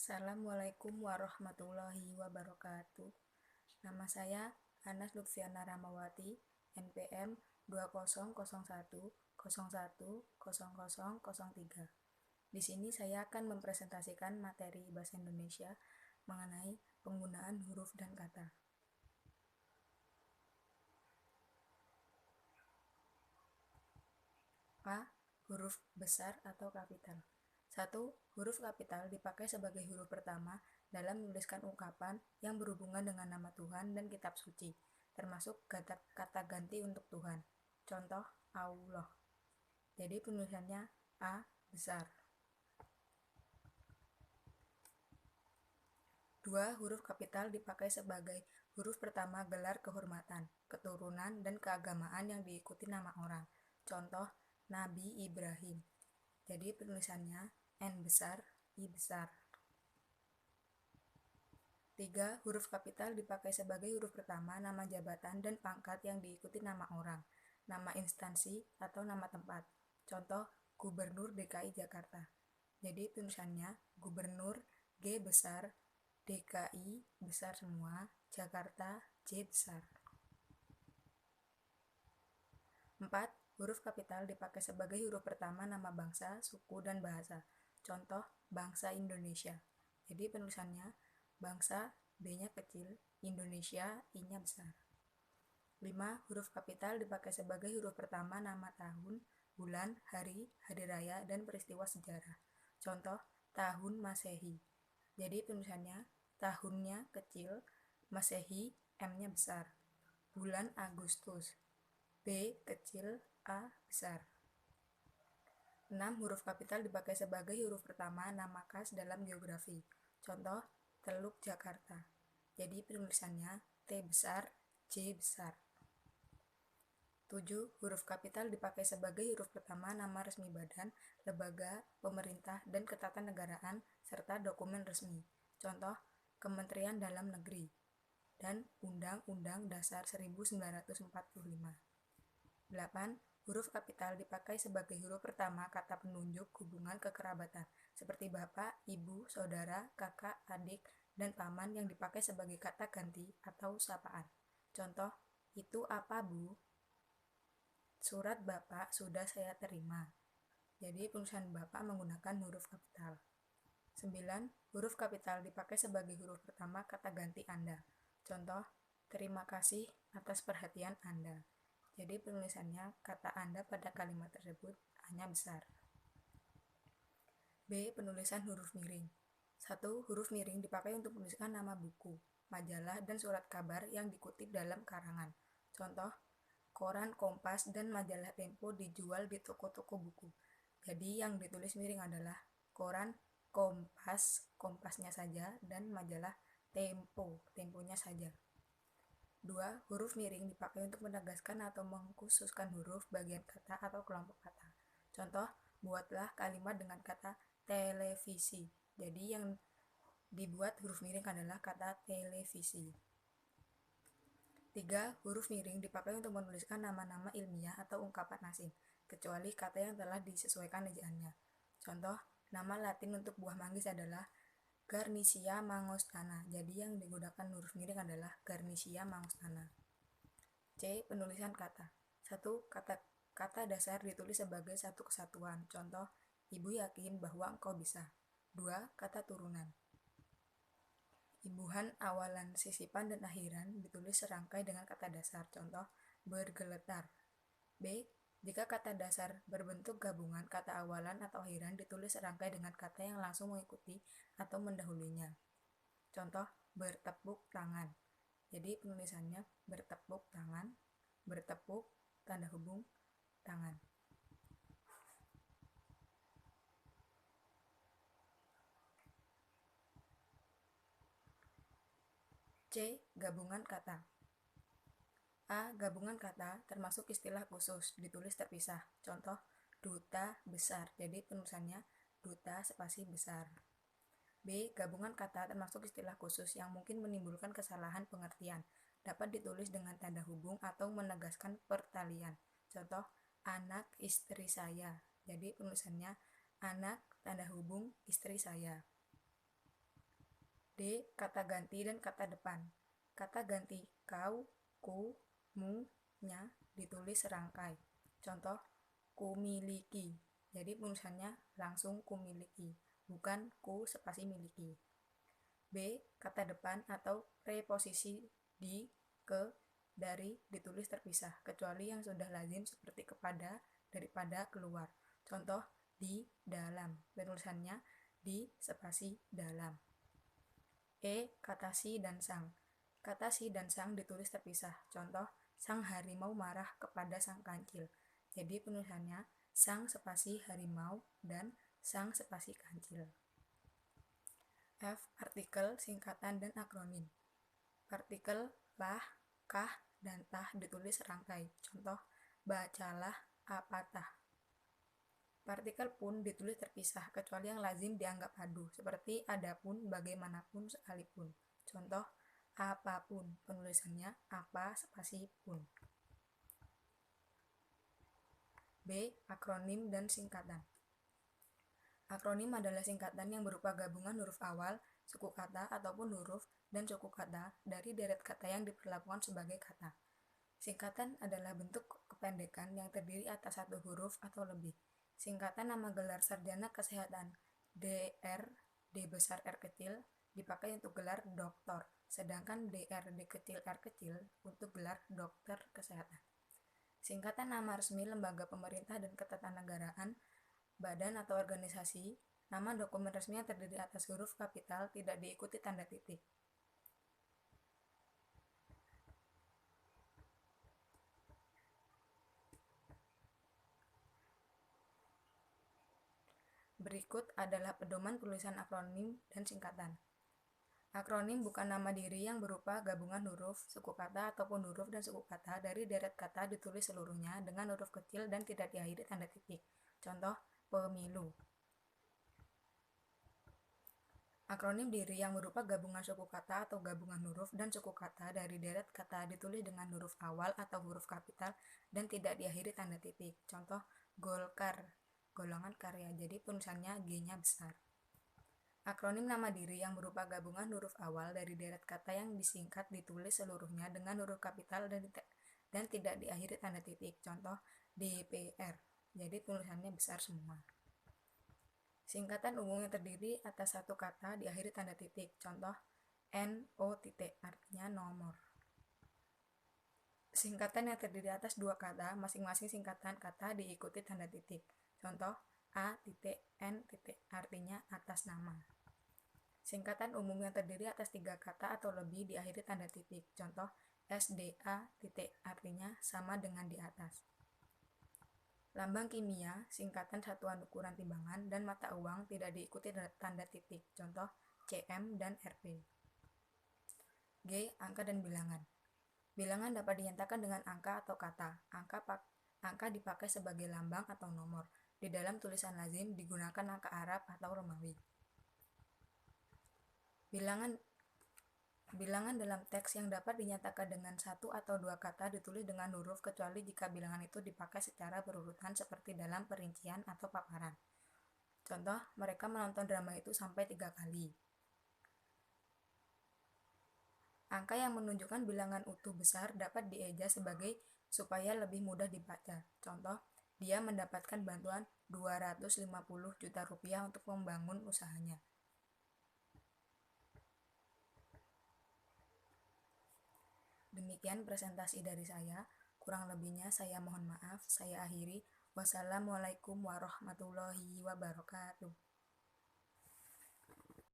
Assalamualaikum warahmatullahi wabarakatuh. Nama saya Anas Lutfiana Ramawati, NPM 2001010003. Di sini saya akan mempresentasikan materi Bahasa Indonesia mengenai penggunaan huruf dan kata. A. Huruf besar atau kapital. 1. Huruf kapital dipakai sebagai huruf pertama dalam menuliskan ungkapan yang berhubungan dengan nama Tuhan dan kitab suci, termasuk kata ganti untuk Tuhan. Contoh, Allah. Jadi penulisannya A besar. 2. Huruf kapital dipakai sebagai huruf pertama gelar kehormatan, keturunan, dan keagamaan yang diikuti nama orang. Contoh, Nabi Ibrahim. Jadi penulisannya N besar, I besar. 3. Huruf kapital dipakai sebagai huruf pertama nama jabatan dan pangkat yang diikuti nama orang, nama instansi, atau nama tempat. Contoh, Gubernur DKI Jakarta. Jadi penulisannya Gubernur G besar, DKI besar semua, Jakarta J besar. 4. Huruf kapital dipakai sebagai huruf pertama nama bangsa, suku, dan bahasa. Contoh, bangsa Indonesia. Jadi penulisannya bangsa B-nya kecil, Indonesia I-nya besar. 5. Huruf kapital dipakai sebagai huruf pertama nama tahun, bulan, hari, hari raya, dan peristiwa sejarah. Contoh, tahun Masehi. Jadi penulisannya tahunnya kecil, Masehi M-nya besar. Bulan Agustus, B kecil, A besar. 6. Huruf kapital dipakai sebagai huruf pertama nama khas dalam geografi. Contoh, Teluk Jakarta. Jadi penulisannya T besar, J besar. 7. Huruf kapital dipakai sebagai huruf pertama nama resmi badan, lembaga, pemerintah, dan ketatanegaraan, serta dokumen resmi. Contoh, Kementerian Dalam Negeri dan Undang-Undang Dasar 1945. 8. Huruf kapital dipakai sebagai huruf pertama kata penunjuk hubungan kekerabatan, seperti bapak, ibu, saudara, kakak, adik, dan paman yang dipakai sebagai kata ganti atau sapaan. Contoh, itu apa bu? Surat bapak sudah saya terima. Jadi penulisan bapak menggunakan huruf kapital. 9. Huruf kapital dipakai sebagai huruf pertama kata ganti Anda. Contoh, terima kasih atas perhatian Anda. Jadi penulisannya kata Anda pada kalimat tersebut hanya besar. B. Penulisan huruf miring. 1. Huruf miring dipakai untuk menuliskan nama buku, majalah, dan surat kabar yang dikutip dalam karangan. Contoh, koran Kompas dan majalah Tempo dijual di toko-toko buku. Jadi yang ditulis miring adalah koran Kompas, Kompasnya saja, dan majalah Tempo, Temponya saja. 2. Huruf miring dipakai untuk menegaskan atau mengkhususkan huruf, bagian kata, atau kelompok kata. Contoh, buatlah kalimat dengan kata televisi. Jadi yang dibuat huruf miring adalah kata televisi. 3. Huruf miring dipakai untuk menuliskan nama-nama ilmiah atau ungkapan asing, kecuali kata yang telah disesuaikan ejaannya. Contoh, nama Latin untuk buah manggis adalah Garnicia mangostana. Jadi yang digunakan huruf miring adalah Garnicia mangostana. C. Penulisan kata. 1. Kata dasar ditulis sebagai satu kesatuan. Contoh, ibu yakin bahwa engkau bisa. 2. Kata turunan. Imbuhan, awalan, sisipan, dan akhiran ditulis serangkai dengan kata dasar. Contoh, bergeletar. B. Jika kata dasar berbentuk gabungan, kata awalan atau akhiran ditulis serangkai dengan kata yang langsung mengikuti atau mendahulunya. Contoh, bertepuk tangan. Jadi penulisannya bertepuk tangan, bertepuk, tanda hubung, tangan. C. Gabungan kata. A. Gabungan kata termasuk istilah khusus, ditulis terpisah. Contoh, duta besar. Jadi penulisannya duta spasi besar. B. Gabungan kata termasuk istilah khusus yang mungkin menimbulkan kesalahan pengertian. Dapat ditulis dengan tanda hubung atau menegaskan pertalian. Contoh, anak istri saya. Jadi penulisannya anak tanda hubung istri saya. D. Kata ganti dan kata depan. Kata ganti kau, ku, mu, nya ditulis serangkai. Contoh, kumiliki. Jadi penulisannya langsung kumiliki, bukan ku spasi miliki. B. Kata depan atau preposisi di, ke, dari ditulis terpisah, kecuali yang sudah lazim seperti kepada, daripada, keluar. Contoh, di dalam. Penulisannya di spasi dalam. E. Kata si dan sang. Kata si dan sang ditulis terpisah. Contoh, sang harimau marah kepada sang kancil. Jadi penulisannya sang spasi harimau dan sang spasi kancil. F. Artikel, singkatan, dan akronim. Partikel lah, kah, dan tah ditulis serangkai. Contoh, bacalah, apatah. Partikel pun ditulis terpisah, kecuali yang lazim dianggap padu, seperti adapun, bagaimanapun, sekalipun. Contoh, apapun. Penulisannya apa spasi pun. B. Akronim dan singkatan. Akronim adalah singkatan yang berupa gabungan huruf awal, suku kata ataupun huruf, dan suku kata dari deret kata yang diperlakukan sebagai kata. Singkatan adalah bentuk kependekan yang terdiri atas satu huruf atau lebih. Singkatan nama gelar sarjana kesehatan DR, D besar R kecil, dipakai untuk gelar doktor, sedangkan DR, D kecil R kecil untuk gelar dokter kesehatan. Singkatan nama resmi lembaga pemerintah dan ketatanegaraan, badan atau organisasi, nama dokumen resmi yang terdiri atas huruf kapital tidak diikuti tanda titik. Berikut adalah pedoman penulisan akronim dan singkatan. Akronim bukan nama diri yang berupa gabungan huruf, suku kata, ataupun huruf dan suku kata dari deret kata ditulis seluruhnya dengan huruf kecil dan tidak diakhiri tanda titik. Contoh, pemilu. Akronim diri yang berupa gabungan suku kata atau gabungan huruf dan suku kata dari deret kata ditulis dengan huruf awal atau huruf kapital dan tidak diakhiri tanda titik. Contoh, Golkar, golongan karya, jadi tulisannya G-nya besar. Akronim nama diri yang berupa gabungan huruf awal dari deret kata yang disingkat ditulis seluruhnya dengan huruf kapital dan tidak diakhiri tanda titik. Contoh, DPR, jadi tulisannya besar semua. Singkatan umum yang terdiri atas satu kata diakhiri tanda titik. Contoh, NO titik, artinya nomor. Singkatan yang terdiri atas dua kata, masing-masing singkatan kata diikuti tanda titik. Contoh, A titik N titik, artinya atas nama. Singkatan umum yang terdiri atas tiga kata atau lebih diakhiri tanda titik. Contoh, SDA titik, artinya sama dengan di atas. Lambang kimia, singkatan satuan ukuran timbangan, dan mata uang tidak diikuti tanda titik. Contoh, CM dan RP. G. Angka dan bilangan. Bilangan dapat dinyatakan dengan angka atau kata. Angka dipakai sebagai lambang atau nomor. Di dalam tulisan lazim digunakan angka Arab atau Romawi. Bilangan dalam teks yang dapat dinyatakan dengan satu atau dua kata ditulis dengan huruf kecuali jika bilangan itu dipakai secara berurutan seperti dalam perincian atau paparan. Contoh, mereka menonton drama itu sampai 3 kali. Angka yang menunjukkan bilangan utuh besar dapat dieja sebagai supaya lebih mudah dibaca. Contoh, dia mendapatkan bantuan 250 juta rupiah untuk membangun usahanya. Demikian presentasi dari saya, kurang lebihnya saya mohon maaf, saya akhiri. Wassalamualaikum warahmatullahi wabarakatuh.